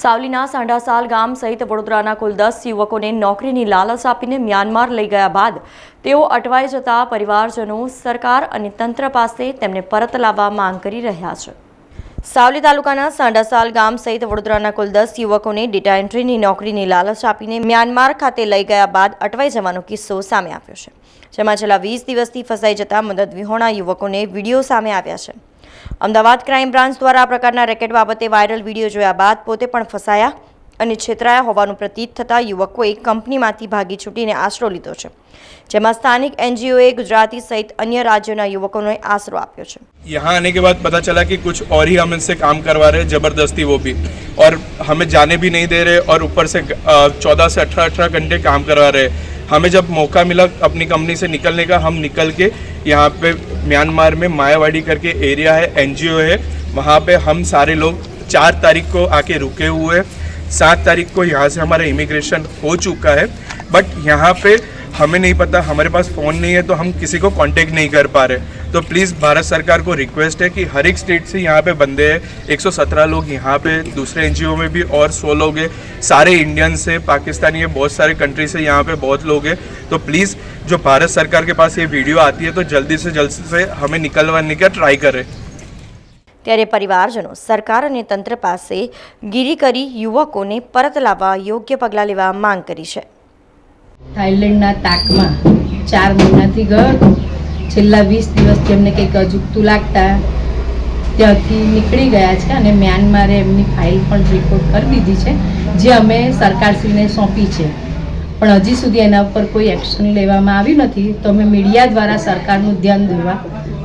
સાવલીના સાંઢાસાલ ગામ સહિત વડોદરાના કુલ 10 યુવકોને નોકરીની લાલચ આપીને મ્યાનમાર લઈ ગયા બાદ તેઓ અટવાઈ જતા પરિવારજનો સરકાર અને તંત્ર પાસે તેમને પરત લાવવા માંગ કરી રહ્યા છે। સાવલી તાલુકાના સાંઢાસાલ ગામ સહિત વડોદરાના કુલ 10 યુવકોને ડેટા એન્ટ્રીની નોકરીની લાલચ આપીને મ્યાનમાર ખાતે લઈ ગયા બાદ અટવાઈ જવાનો કિસ્સો સામે આવ્યો છે, જેમાં છેલ્લા 20 દિવસથી ફસાઈ જતા મદદ વિહોણા યુવકોને વિડીયો સામે આવ્યા છે। અમદાવાદ ક્રાઇમ બ્રાન્ચ દ્વારા આ પ્રકારના રેકેટ બાબતે વાયરલ વિડીયો જોયા બાદ પોતે પણ ફસાયા અને છેતરાયા હોવાનું પ્રતીત થતાં યુવકોએ કંપનીમાંથી ભાગી છૂટીને આશરો લીધો છે, જેમાં સ્થાનિક એનજીઓએ ગુજરાતી સહિત અન્ય राज्यों युवकों आसरो आप्यो छे। यहाँ आने के बाद पता चला कि कुछ और ही हम इनसे काम करवा रहे हैं, जबरदस्ती वो भी, और हमें जाने भी नहीं दे रहे और ऊपर से 14 से 18 घंटे काम करवा रहे हैं। हमें जब मौका मिला अपनी कंपनी से निकलने का, हम निकल के यहाँ पे म्यांमार में मायावाड़ी करके एरिया है, एनजीओ है, वहाँ पे हम सारे लोग 4 तारीख को आके रुके हुए हैं। 7 तारीख को यहाँ से हमारा इमिग्रेशन हो चुका है, बट यहाँ पे हमें नहीं पता, हमारे पास फ़ोन नहीं है तो हम किसी को कांटेक्ट नहीं कर पा रहे। तो प्लीज़ भारत सरकार को रिक्वेस्ट है कि हर एक स्टेट से यहाँ पे बंदे हैं, 117 लोग यहाँ पे, दूसरे एनजीओ में भी और 100 लोग हैं, सारे इंडियंस से, पाकिस्तानी है, बहुत सारे कंट्री से यहाँ पे बहुत लोग हैं। तो प्लीज़ जो भारत सरकार के पास ये वीडियो आती है तो जल्दी से हमें निकलवाने का ट्राई करें। ત્યારે પરિવારજનો સરકાર અને તંત્ર પાસે ગીરી કરી યુવકોને પરત લાવવા યોગ્ય પગલાં લેવા માંગ કરી છે। થાઈલેન્ડના તાકમાં 4 મહિનાથી ગયો, છેલ્લા 20 દિવસથી એમને કંઈક અજુગતું લાગતા ત્યાંથી નીકળી ગયા છે અને મ્યાનમારે એમની ફાઇલ પણ રિપોર્ટ કરી દીધી છે, જે અમે સરકારશ્રીને સોંપી છે, પણ હજી સુધી એના ઉપર કોઈ એક્શન લેવામાં આવ્યું નથી। તો અમે મીડિયા દ્વારા સરકારનું ધ્યાન દોરવા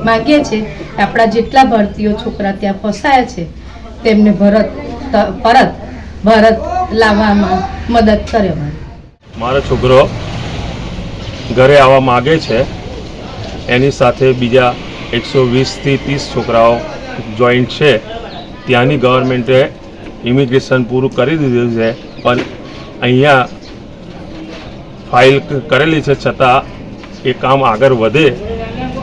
માગીએ છીએ કે આપણા જેટલા ભારતીય છોકરા ત્યાં ફસાયા છે તેમને પરત ભારત લાવવામાં મદદ કરે। મારો છોકરો ઘરે આવવા માગે છે, એની સાથે બીજા 120 થી 30 છોકરાઓ જોઈન્ટ છે। ત્યાંની ગવર્મેન્ટે ઇમિગ્રેશન પૂરું કરી દીધું છે, પણ અહીંયા ફાઇલ કરેલી છે, છતાં એ કામ આગળ વધે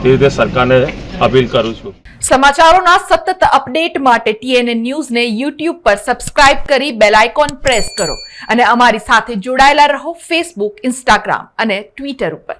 તે રીતે સરકારને અપીલ કરું છું। સમાચારોના સતત અપડેટ માટે TNN ન્યૂઝને YouTube પર સબસ્ક્રાઇબ કરી બેલ આઇકોન પ્રેસ કરો અને અમારી સાથે જોડાયેલા રહો Facebook, Instagram અને Twitter ઉપર।